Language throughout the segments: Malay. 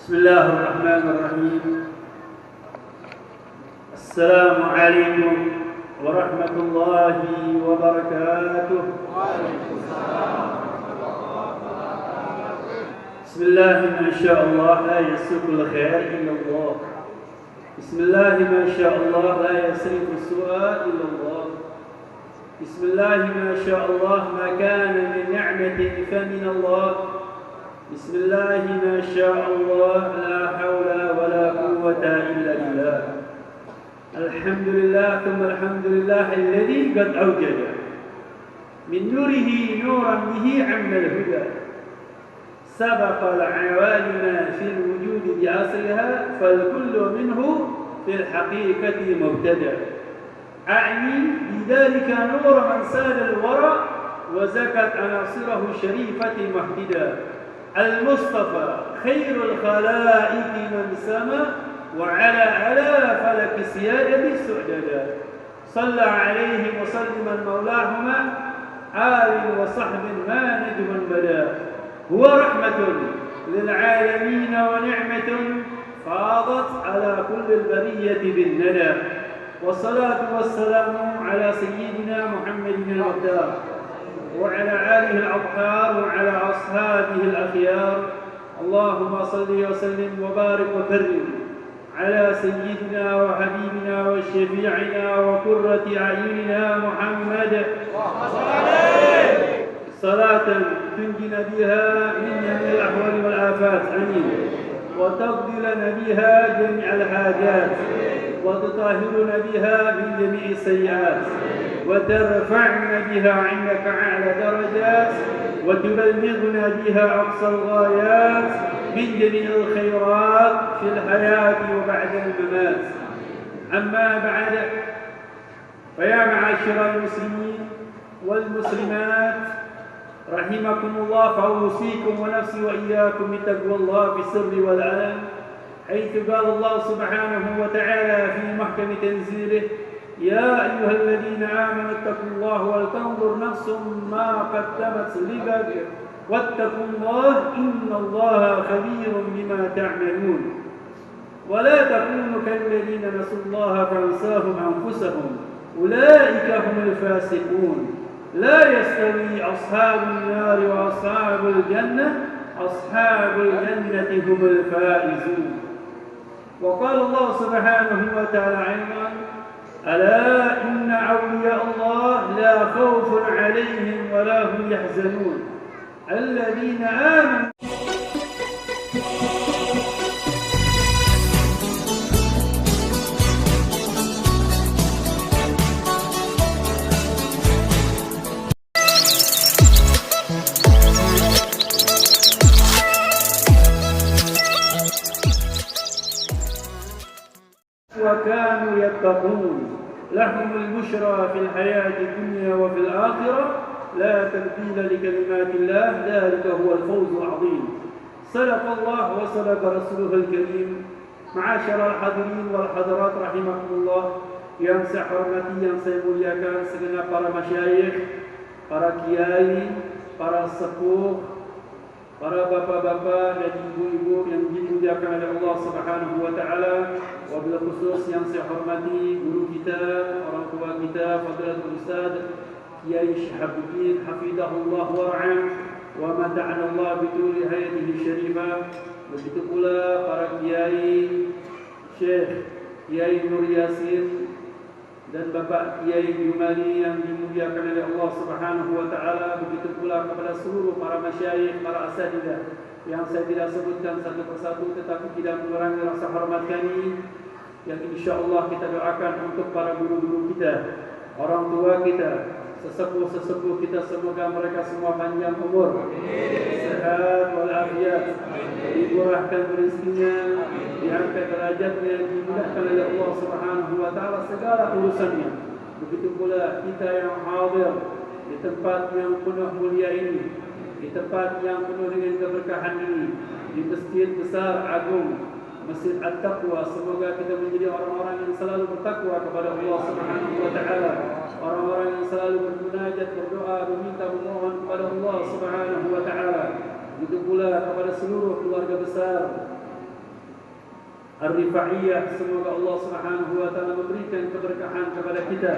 بسم الله الرحمن الرحيم. السلام عليكم ورحمة الله وبركاته. بسم الله ما شاء الله لا يسوق الخير إلا الله. بسم الله ما شاء الله لا يصرف السوء إلا الله. بسم الله ما شاء الله ما كان من نعمة فمن الله. بسم الله ما شاء الله لا حول ولا قوة إلا بالله. الحمد لله ثم الحمد لله الذي قد أوجد من نوره نورا به عم الهدى، سبق العوالم في الوجود بعصرها، فالكل منه في الحقيقة مبتدأ. أعني بذلك نور من ساد الورى وزكت عناصره الشريفة مهتدا، المصطفى خير الخلائق من سما على فلك السيادة سعددا. صلى عليه وسلم مولاهما آل وصحب ما نجم بدا، هو رحمة للعالمين ونعمة فاضت على كل البرية بالندى. والصلاة والسلام على سيدنا محمد المختار وعلى آله الأطهار وعلى أصحابه الأخيار. اللهم صل وسلم وبارك وكرم على سيدنا وحبيبنا وشفيعنا وقرة أعيننا محمد، صلاة تنجينا بها من جميع الأحوال والآفات، آمين. وتقضي لنا بها جميع الحاجات، وتطهرنا بها من جميع السيئات، وترفعنا بها عندك أعلى درجات، وتبلغنا بها أقصى الغايات من جميع الخيرات في الحياة وبعد الممات. أما بعد، فيا معاشر المسلمين والمسلمات رحمكم الله، فأوصيكم ونفسي وإياكم بتقوى الله في السر والعلن، حيث قال الله سبحانه وتعالى في محكم تنزيله: يا أيها الذين آمنوا اتقوا الله ولتنظر نفس ما قدمت لغد واتقوا الله إن الله خبير بما تعملون. ولا تكونوا كالذين نسوا الله فأنساهم أنفسهم أولئك هم الفاسقون. لا يستوي أصحاب النار وأصحاب الجنة، أصحاب الجنة هم الفائزون. وقال الله سبحانه وتعالى أيضا: ألا إن أولياء الله لا خوف عليهم ولا هم يحزنون الذين آمنوا. وكانوا يتقون لهم البشرى في الحياة الدنيا وفي الآخرة لا تبديل لكلمات الله، ذلك هو الفوز العظيم. صدق الله وصدق رسوله الكريم. معاشر الحاضرين والحاضرات رحمكم الله، yang saya hormati, yang saya muliakan segenap para masyayikh, para kiai, para sepuh, para bapak-bapak dan ibu-ibu yang dimuliakan oleh Allah Subhanahu wa taala, wabil khusus yang saya hormati guru kita, orang tua kita, Fadilatul Ustaz Kiai Syihabuddin hafizahullah wa ra'ah wa mata'ana Allah bituli hayatihi syarifah. Begitu pula para kiai, Syekh Kiai Nur Yasin dan Bapak Kiai Jumali yang dimuliakan oleh Allah Subhanahu wa taala. Begitu pula kepada seluruh para masyayikh, para asatidzah yang saya tidak sebutkan satu persatu tetapi tidak mengurangi rasa hormat kami, yang insyaallah kita doakan untuk para guru-guru kita, orang tua kita, sesepuh-sesepuh kita, semoga mereka semua panjang umur, sehat walafiat, dimurahkan rezekinya, diangkat derajatnya, dimudahkan oleh Allah Subhanahu wa taala segala urusannya. Begitu pula kita yang hadir di tempat yang penuh mulia ini, di tempat yang penuh dengan keberkahan ini, di masjid besar agung Masjid At-Taqwa. Semoga kita menjadi orang-orang yang selalu bertakwa kepada Allah Subhanahu wa taala, orang-orang yang selalu bermunajat, berdoa, meminta, memohon kepada Allah Subhanahu wa taala. Begitu pula kepada seluruh keluarga besar Ar-Rifaiyah. Semoga Allah Subhanahu wa taala memberikan keberkahan kepada kita,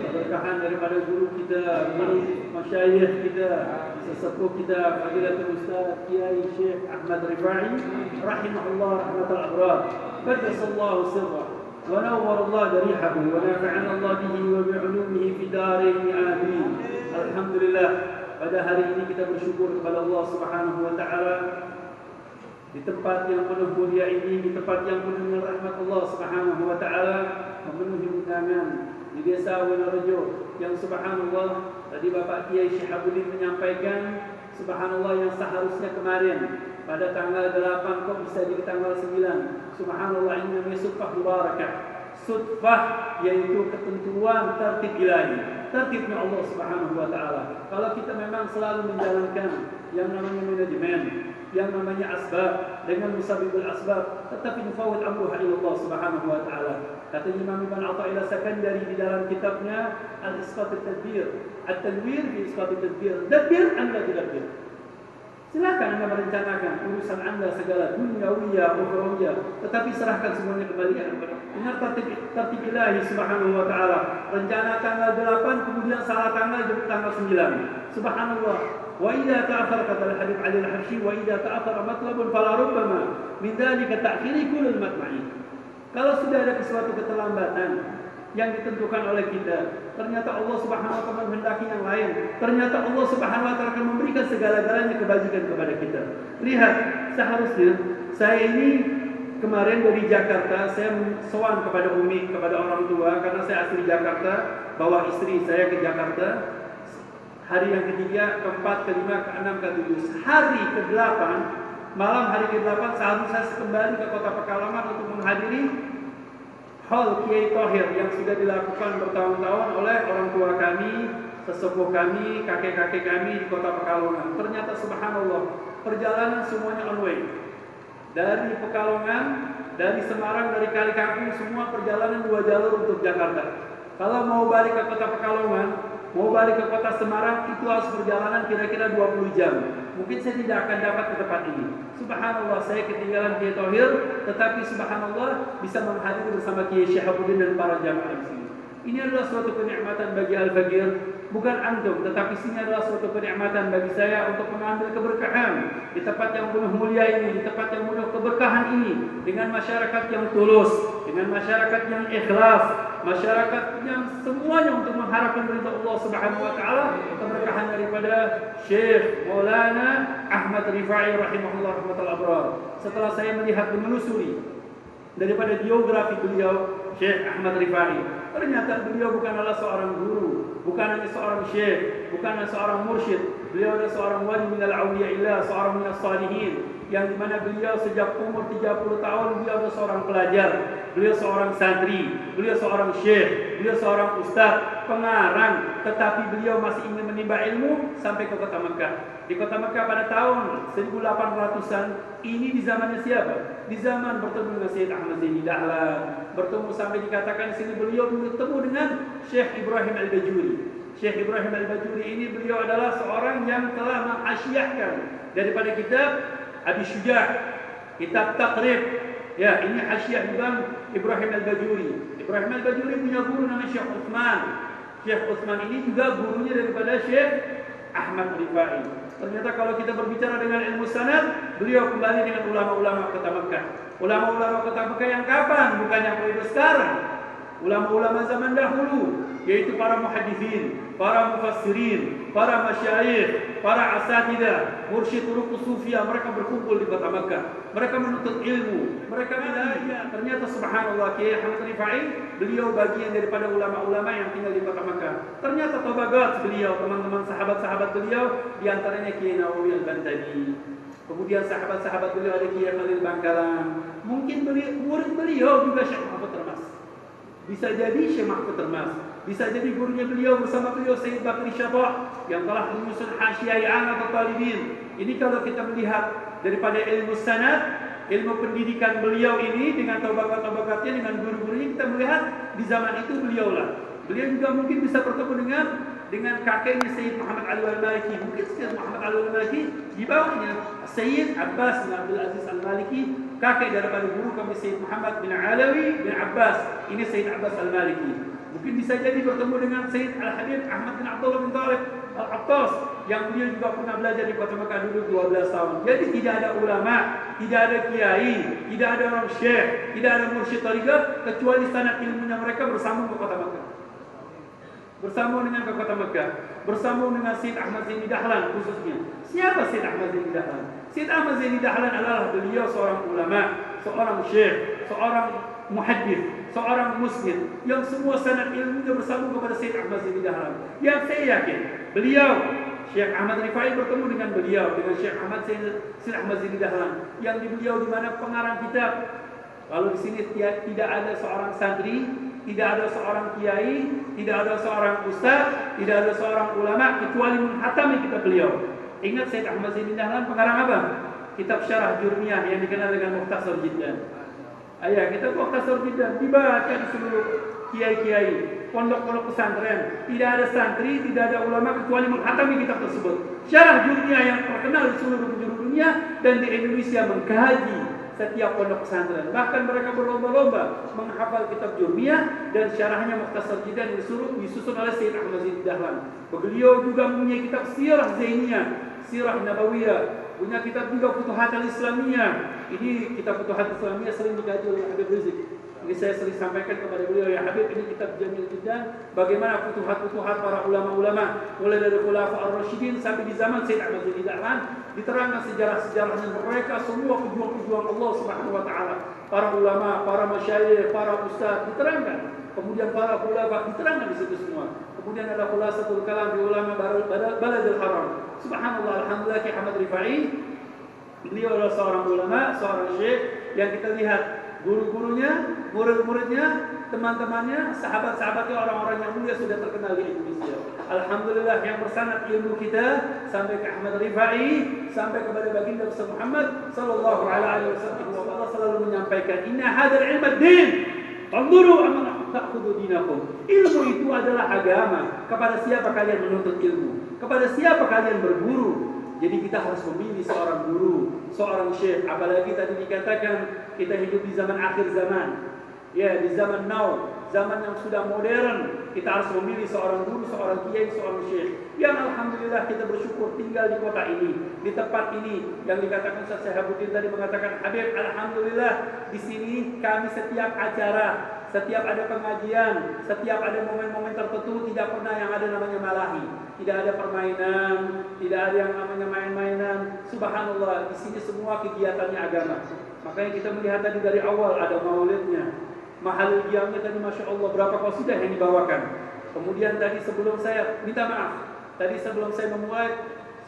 keberkahan daripada guru kita, guru masyayikh kita, sesepuh kita, Fadilatul Ustaz Kiai Syekh Ahmad Rifai rahimahullah rahmatal abrar. Qaddasallahu sirrah wa nawwara Allah darihahu wa nafa'ana Allah bihi wa bi'ulumihi fi darain amin. Alhamdulillah, pada hari ini kita bersyukur kepada Allah Subhanahu wa taala di tempat yang penuh mulia ini, di tempat yang penuh dengan rahmat Allah Subhanahu wa taala, memenuhi undangan di Desa Wonorejo yang subhanallah tadi Bapak Kiai Syihabuddin menyampaikan, subhanallah, yang seharusnya kemarin pada tanggal 8 kok bisa jadi tanggal 9. Subhanallah, ini namanya sudfah mubarakah. Sudfah yaitu ketentuan tertib ilahi, tertibnya Allah Subhanahu wa taala. Kalau kita memang selalu menjalankan yang namanya manajemen, yang namanya asbab dengan musabibul asbab, tetapi nufawwid amruha ila Allah Subhanahu wa taala. Kata Imam Ibn Athaillah Sakandari di dalam kitabnya Al-Isqat at-Tadbir, At-Tanwir fi Isqat at-Tadbir, dabbir anda tudabbir. Silakan anda merencanakan urusan anda segala duniawiyah, ukhrawiyah, tetapi serahkan semuanya kembali kepada Allah. Ingat tertib ilahi Subhanahu wa taala. Rencana tanggal 8 kemudian salah tanggal jadi tanggal 9. Subhanallah. Wa idza ta'akhkhara kata Al-Habib Ali Al-Habsyi, wa idza ta'akhkhara matlabun fala rubbama min dzalika ta'khiri kullul matma'i. Kalau sudah ada sesuatu keterlambatan yang ditentukan oleh kita, ternyata Allah Subhanahu wa taala menghendaki yang lain, ternyata Allah Subhanahu wa taala akan memberikan segala-galanya kebajikan kepada kita. Lihat, seharusnya saya ini kemarin dari Jakarta, saya sowan kepada Umi, kepada orang tua, karena saya asli Jakarta, bawa istri saya ke Jakarta. Hari yang ketiga, keempat, kelima, keenam, ketujuh, hari ke-8, malam hari ke-8 seharusnya saya kembali ke Kota Pekalongan untuk menghadiri Hall Kiai Thohir yang sudah dilakukan bertahun-tahun oleh orang tua kami, sesepuh kami, kakek-kakek kami di Kota Pekalongan. Ternyata subhanallah, perjalanan semuanya on way. Dari Pekalongan, dari Semarang, dari Kalikangkung, semua perjalanan 2 jalur untuk Jakarta. Kalau mau balik ke Kota Pekalongan, mau balik ke Kota Semarang, itu harus perjalanan kira-kira 20 jam. Mungkin saya tidak akan dapat ke tempat ini. Subhanallah, saya ketinggalan Kiai Thohir, tetapi subhanallah bisa menghadiri bersama Kiai Syihabuddin dan para jamaah di sini. Ini adalah suatu kenikmatan bagi Al-Faqir, bukan antum, tetapi ini adalah suatu kenikmatan bagi saya untuk mengambil keberkahan di tempat yang penuh mulia ini, di tempat yang penuh keberkahan ini, dengan masyarakat yang tulus, dengan masyarakat yang ikhlas, masyarakat yang semuanya untuk mengharapkan ridha Allah Subhanahu wa taala, keberkahan daripada Syekh Maulana Ahmad Rifai rahimahullah rahmatal abrar. Setelah saya melihat dan menelusuri daripada biografi beliau Syekh Ahmad Rifai, ternyata beliau bukanlah seorang guru, bukan hanya seorang syekh, bukan hanya seorang mursyid. Beliau adalah seorang wali minal awliyaillah, seorang minas salihin, yang dimana beliau sejak umur 30 tahun beliau adalah seorang pelajar, beliau seorang santri, beliau seorang syekh, beliau seorang ustaz, pengarang, tetapi beliau masih ingin menimba ilmu sampai ke Kota Mekah. Di Kota Mekah pada tahun 1800-an, ini di zamannya siapa? Di zaman bertemu dengan Syekh Ahmad Zaini Dahlan, bertemu sampai dikatakan di sini beliau bertemu dengan Syekh Ibrahim Al-Bajuri. Syekh Ibrahim Al-Bajuri ini beliau adalah seorang yang telah menghasyiahkan daripada kitab Abi Syuja', kitab Taqrib. Ya, ini hasyiah Ibrahim Al-Bajuri. Ibrahim Al-Bajuri punya guru namanya Syekh Utsman. Syekh Utsman ini juga gurunya daripada Syekh Ahmad Rifai. Ternyata kalau kita berbicara dengan ilmu sanad, beliau kembali dengan ulama-ulama Kota Mekah. Ulama-ulama Kota Mekah yang kapan? Bukan yang periode sekarang. Ulama-ulama zaman dahulu, yaitu para muhadithin, para mufassirin, para masyayikh, para asatidah, mursyid turuq sufiyah, mereka berkumpul di Kota Mekah. Mereka menuntut ilmu, mereka belajar. Ternyata subhanallah, Kiai Ahmad Rifai, beliau bagian daripada ulama-ulama yang tinggal di Kota Mekah. Ternyata tabagat beliau, teman-teman sahabat-sahabat beliau, di antaranya Kiai Nawawi Al-Bantani. Kemudian sahabat-sahabat beliau ada Kiai Khalil Bangkalan. Mungkin murid beliau juga Syekh Mahfud Termas. Bisa jadi Syekh Mahfud Termas, bisa jadi gurunya beliau bersama beliau Sayyid Bakri Syabah yang telah menyusun Hasyiah I'anatul Talibin. Ini kalau kita melihat daripada ilmu sanad, ilmu pendidikan beliau ini dengan tabakat-tabakatnya, dengan guru-gurunya, kita melihat di zaman itu beliaulah. Beliau juga mungkin bisa bertemu dengan kakeknya Sayyid Muhammad Ali Al-Maliki. Mungkin Sayyid Muhammad Ali Al-Maliki di bawahnya Sayyid Abbas bin Abdul Aziz Al-Maliki kakek daripada guru kami Sayyid Muhammad bin Alawi bin Abbas. Ini Sayyid Abbas Al-Maliki. Mungkin bisa jadi bertemu dengan Sayyid Al-Habib Ahmad bin Abdullah bin Talib Al-Attas yang beliau juga pernah belajar di Kota Mekah dulu 12 tahun. Jadi tidak ada ulama, tidak ada kiai, tidak ada orang syekh, tidak ada mursyid tariqah kecuali sanad ilmunya mereka bersambung ke Kota Mekah. Bersambung dengan ke Kota Mekah, bersambung dengan Sayyid Ahmad Zaini Dahlan khususnya. Siapa Sayyid Ahmad Zaini Dahlan? Sayyid Ahmad Zaini Dahlan adalah beliau seorang ulama, seorang syekh, seorang muhaddits, seorang muslim yang semua sanad ilmunya bersambung kepada Sayyid Ahmad Zaini Dahlan. Yang saya yakin beliau Syekh Ahmad Rifai bertemu dengan beliau, dengan Syekh Ahmad Zaini Dahlan yang beliau di mana pengarang kitab. Kalau di sini tidak ada seorang santri, tidak ada seorang kiai, tidak ada seorang ustaz, tidak ada seorang ulama kecuali menghatami kitab beliau. Ingat Syekh Ahmad Zaini Dahlan pengarang apa? Kitab Syarah Jurmiyah yang dikenal dengan Mukhtasar Jiddan. Ayah, kitab Mukhtasar Jiddan dibaca di seluruh kiai-kiai, pondok-pondok pesantren. Tidak ada santri, tidak ada ulama kecuali menghatami kitab tersebut. Syarah Jurmiyah yang terkenal di seluruh penjuru dunia dan di Indonesia mengkaji setiap pondok pesantren. Bahkan mereka berlomba-lomba menghafal kitab Jurmiyah dan syarahnya Mukhtasar Jiddan disusun oleh Sayyid Ahmad Zaini Dahlan. Beliau juga mempunyai kitab Sirah Zainiyah, Sirah Nabawiyah, punya kitab juga Futuhat Al-Islamiyah. Ini kitab Futuhat Al-Islamiyah sering dikaji oleh Habib Rizik. Ini saya sering sampaikan kepada beliau, ya Habib, ini kitab jamil jiddan bagaimana futuhat-futuhat para ulama-ulama mulai dari Khulafa ar-Rasyidin sampai di zaman Sayyid Ahmad Zaini Dahlan, diterangkan sejarah-sejarahnya mereka semua pejuang-pejuang Allah Subhanahu wa taala. Para ulama, para masyayikh, para ustaz diterangkan. Kemudian para khulafa diterangkan di situ semua. Kemudian ada khulasatul kalam di ulama Baladil Haram. Subhanallah, alhamdulillah Ki Ahmad Rifai. Beliau adalah seorang ulama, seorang syekh yang kita lihat guru-gurunya, murid-muridnya, teman-temannya, sahabat-sahabatnya, orang-orang yang mulia sudah terkenal di Indonesia. Alhamdulillah yang bersanad ilmu kita sampai ke Ahmad Rifai, sampai kepada baginda Muhammad sallallahu alaihi wasallam. Allah selalu menyampaikan, "Inna hadzal ilma din. Tanzuru amman ta'khudhu dinakum." Ilmu itu adalah agama. Kepada siapa kalian menuntut ilmu? Kepada siapa kalian berguru? Jadi kita harus memilih seorang guru, seorang syekh. Apalagi tadi dikatakan kita hidup di zaman akhir zaman. Ya, di zaman now, zaman yang sudah modern. Kita harus memilih seorang guru, seorang kiai, seorang syekh. Yang alhamdulillah kita bersyukur tinggal di kota ini, di tempat ini. Yang dikatakan Ustaz Syahabuddin tadi mengatakan, Habib, alhamdulillah di sini kami setiap acara, setiap ada pengajian, setiap ada momen-momen tertentu tidak pernah yang ada namanya malahi. Tidak ada permainan, tidak ada yang namanya main-mainan. Subhanallah, di sini semua kegiatannya agama. Makanya kita melihat tadi dari awal ada maulidnya, mahal diamnya tadi Masya Allah berapa qasidah yang dibawakan. Kemudian tadi sebelum saya minta maaf, tadi sebelum saya memulai,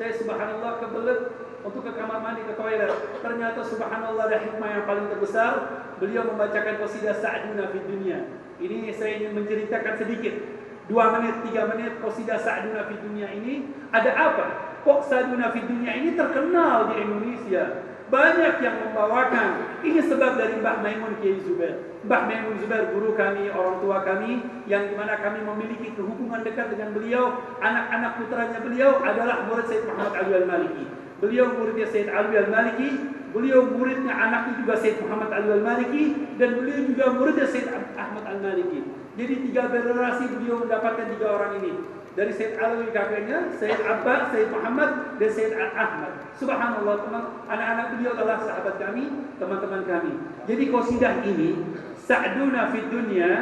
saya subhanallah kebelet untuk ke kamar mandi, ke toilet. Ternyata subhanallah ada hikmah yang paling terbesar. Beliau membacakan qasidah Sa'duna fid Dunya. Ini saya ingin menceritakan sedikit. 2 menit, 3 menit qasidah Sa'duna fid Dunya ini ada apa? Kok Sa'duna fid Dunya ini terkenal di Indonesia? Banyak yang membawakan. Ini sebab dari Mbah Maimun Kiai Zubair. Mbah Maimun Zubair guru kami, orang tua kami, yang dimana kami memiliki hubungan dekat dengan beliau. Anak-anak putranya beliau adalah murid Sayyid Muhammad Alwi Al-Maliki. Beliau muridnya Sayyid Alwi Al-Maliki. Beliau muridnya anaknya juga Sayyid Muhammad Alwi Al-Maliki. Dan beliau juga muridnya Sayyid Ahmad Al-Maliki. Jadi 3 generasi beliau mendapatkan 3 orang ini. Dari Sayyid Alwi kakeknya, Sayyid Abbas, Sayyid Muhammad, dan Sayyid Ahmad. Subhanallah, teman, anak-anak beliau adalah sahabat kami, teman-teman kami. Jadi qasidah ini, Sa'duna fid Dunya,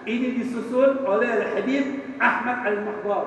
ini disusun oleh Al-Habib Ahmad Al-Mahdar.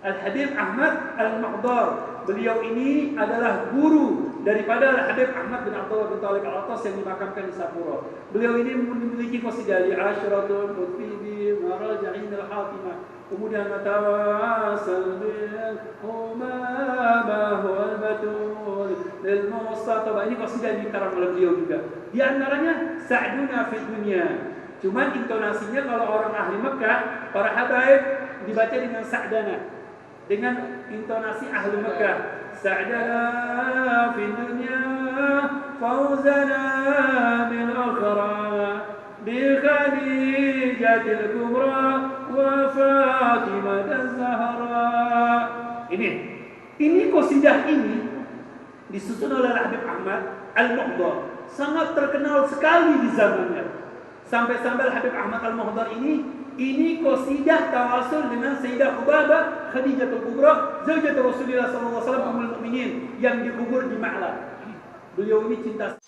Al-Habib Ahmad Al-Mahdar. Beliau ini adalah guru daripada Al-Habib Ahmad bin Abdullah bin Talib Al-Attas yang dimakamkan di Sapura. Beliau ini memiliki qasidah Ashratul Mutfibi Maraja'in Al-Hatimah. Kemudian matawasal bil umama wal batul lil mustataba. Ini qasidah dikarang oleh beliau juga. Di antaranya Sa'duna fid Dunya. Cuman intonasinya kalau orang ahli Mekah, para habaib dibaca dengan Sa'dana, dengan intonasi ahli Mekah. Sa'dana fid dunya fawzana bil akhirah bi Khadijatil Kubra wa Fatimah Az-Zahra. Ini qasidah ini disusun oleh Habib Ahmad Al-Mahdar. sangat terkenal sekali di zamannya. Sampai-sampai Habib Ahmad Al-Muhdar ini qasidah tawasul dengan Sayyidah Khubabah Khadijatul Kubra, zaujat Rasulullah sallallahu alaihi wasallam, ummul mukminin yang dikubur di Ma'la. Beliau ini cinta